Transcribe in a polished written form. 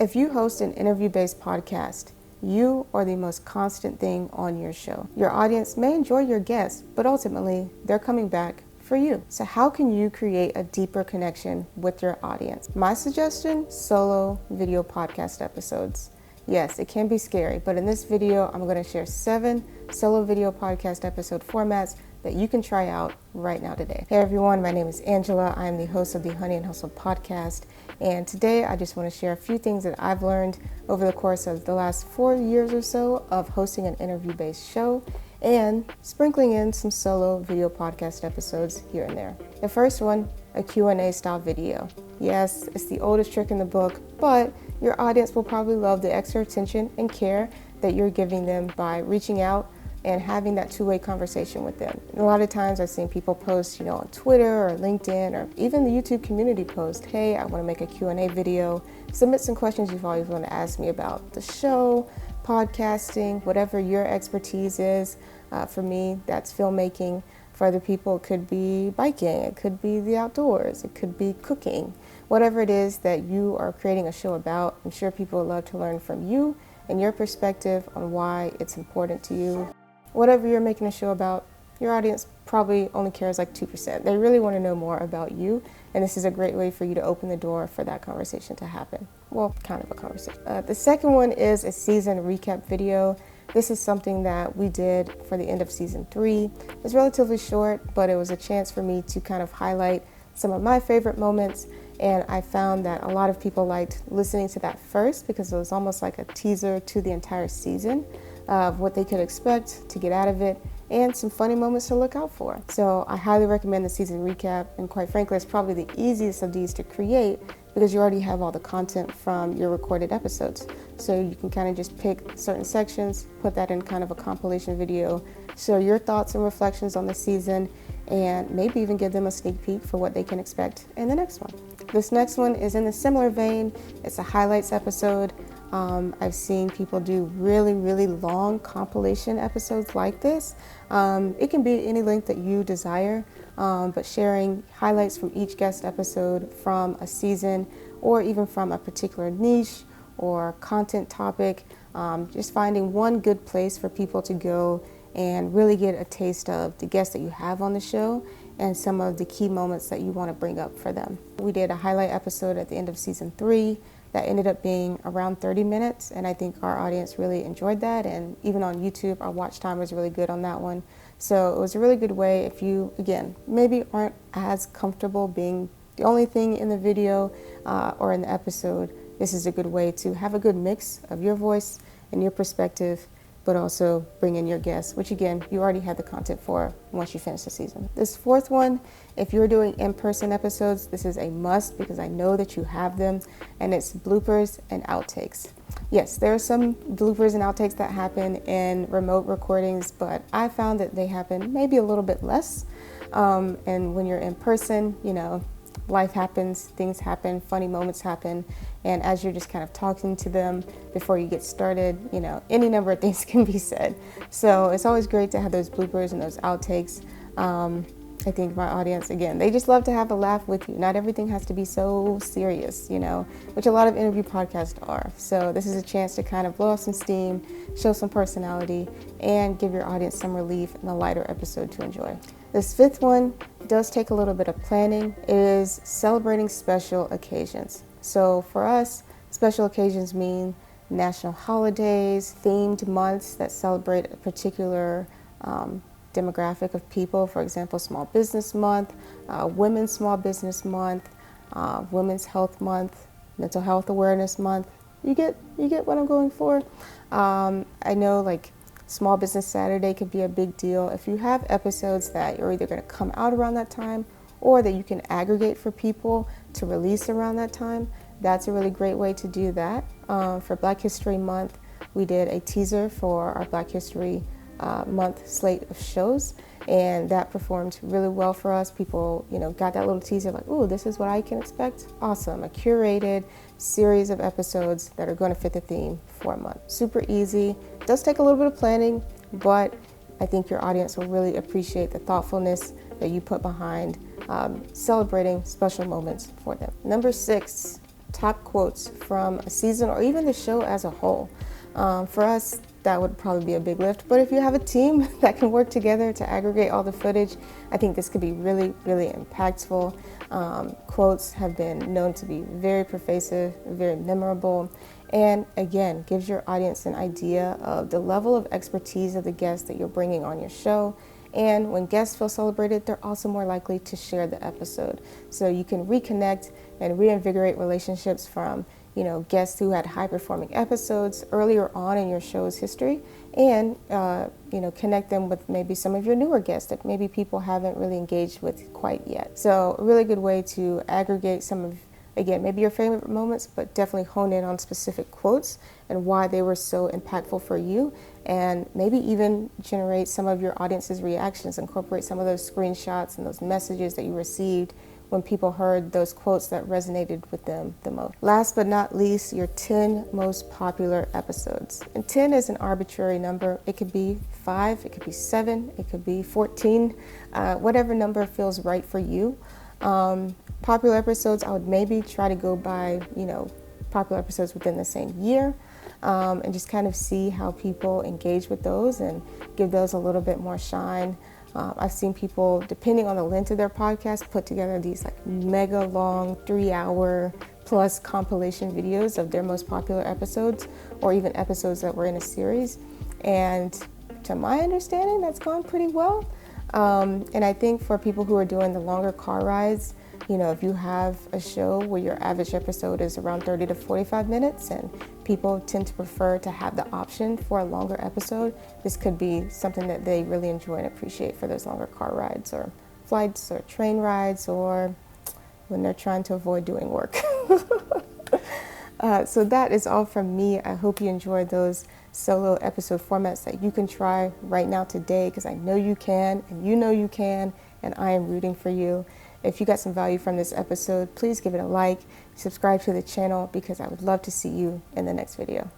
If you host an interview-based podcast, you are the most constant thing on your show. Your audience may enjoy your guests, but ultimately, they're coming back for you. So how can you create a deeper connection with your audience? My suggestion, solo video podcast episodes. Yes, it can be scary, but in this video, I'm going to share 7 solo video podcast episode formats that you can try out right now today. Hey everyone, my name is Angela. I'm the host of the Honey and Hustle podcast. And today I just want to share a few things that I've learned over the course of the last 4 years or so of hosting an interview-based show and sprinkling in some solo video podcast episodes here and there. The first one, a Q&A style video. Yes, it's the oldest trick in the book, but your audience will probably love the extra attention and care that you're giving them by reaching out and having that two-way conversation with them. And a lot of times I've seen people post, on Twitter or LinkedIn or even the YouTube community post, hey, I want to make a Q&A video. Submit some questions you've always wanted to ask me about the show, podcasting, whatever your expertise is. For me, that's filmmaking. For other people, it could be biking, it could be the outdoors, it could be cooking. Whatever it is that you are creating a show about, I'm sure people would love to learn from you and your perspective on why it's important to you. Whatever you're making a show about, your audience probably only cares like 2%. They really want to know more about you, and this is a great way for you to open the door for that conversation to happen. Well, kind of a conversation. The second one is a season recap video. This is something that we did for the end of season 3. It's relatively short, but it was a chance for me to kind of highlight some of my favorite moments, and I found that a lot of people liked listening to that first because it was almost like a teaser to the entire season of what they could expect to get out of it and some funny moments to look out for. So I highly recommend the season recap, and quite frankly, it's probably the easiest of these to create because you already have all the content from your recorded episodes. So you can kind of just pick certain sections, put that in kind of a compilation video, share your thoughts and reflections on the season, and maybe even give them a sneak peek for what they can expect in the next one. This next one is in a similar vein. It's a highlights episode. I've seen people do really, really long compilation episodes like this. It can be any length that you desire, but sharing highlights from each guest episode from a season or even from a particular niche or content topic, just finding one good place for people to go and really get a taste of the guests that you have on the show and some of the key moments that you want to bring up for them. We did a highlight episode at the end of season 3 that ended up being around 30 minutes, and I think our audience really enjoyed that, and even on YouTube, our watch time was really good on that one. So it was a really good way if you, again, maybe aren't as comfortable being the only thing in the video or in the episode. This is a good way to have a good mix of your voice and your perspective, but also bring in your guests, which again, you already had the content for once you finish the season. This fourth one, if you're doing in-person episodes, this is a must because I know that you have them, and it's bloopers and outtakes. Yes, there are some bloopers and outtakes that happen in remote recordings, but I found that they happen maybe a little bit less. And when you're in person, life happens, things happen, funny moments happen, and as you're just kind of talking to them before you get started, any number of things can be said. So it's always great to have those bloopers and those outtakes. I think my audience, again, they just love to have a laugh with you. Not everything has to be so serious, which a lot of interview podcasts are. So this is a chance to kind of blow off some steam, show some personality, and give your audience some relief in a lighter episode to enjoy. This fifth one does take a little bit of planning. It is celebrating special occasions. So for us, special occasions mean national holidays, themed months that celebrate a particular demographic of people. For example, Small Business Month, Women's Small Business Month, Women's Health Month, Mental Health Awareness Month. You get what I'm going for. I know Small Business Saturday could be a big deal. If you have episodes that you're either going to come out around that time or that you can aggregate for people to release around that time, that's a really great way to do that. For Black History Month, we did a teaser for our Black History Month slate of shows, and that performed really well for us. People, got that little teaser like, ooh, this is what I can expect. Awesome. A curated series of episodes that are going to fit the theme for a month. Super easy. It does take a little bit of planning, but I think your audience will really appreciate the thoughtfulness that you put behind celebrating special moments for them. Number 6, top quotes from a season or even the show as a whole. For us, that would probably be a big lift. But if you have a team that can work together to aggregate all the footage, I think this could be really, really impactful. Quotes have been known to be very pervasive, very memorable, and again, gives your audience an idea of the level of expertise of the guests that you're bringing on your show. And when guests feel celebrated, they're also more likely to share the episode. So you can reconnect and reinvigorate relationships from guests who had high-performing episodes earlier on in your show's history, and connect them with maybe some of your newer guests that maybe people haven't really engaged with quite yet. So a really good way to aggregate some of, again, maybe your favorite moments, but definitely hone in on specific quotes and why they were so impactful for you, and maybe even generate some of your audience's reactions, incorporate some of those screenshots and those messages that you received when people heard those quotes that resonated with them the most. Last but not least, your 10 most popular episodes. And 10 is an arbitrary number. It could be 5, it could be 7, it could be 14, whatever number feels right for you. Popular episodes, I would maybe try to go by, popular episodes within the same year, and just kind of see how people engage with those and give those a little bit more shine. I've seen people, depending on the length of their podcast, put together these like mega long 3-hour plus compilation videos of their most popular episodes, or even episodes that were in a series. And to my understanding, that's gone pretty well. And I think for people who are doing the longer car rides, if you have a show where your average episode is around 30 to 45 minutes and people tend to prefer to have the option for a longer episode, this could be something that they really enjoy and appreciate for those longer car rides or flights or train rides, or when they're trying to avoid doing work. So that is all from me. I hope you enjoyed those solo episode formats that you can try right now today, because I know you can, and you can, and I am rooting for you. If you got some value from this episode, please give it a like, subscribe to the channel, because I would love to see you in the next video.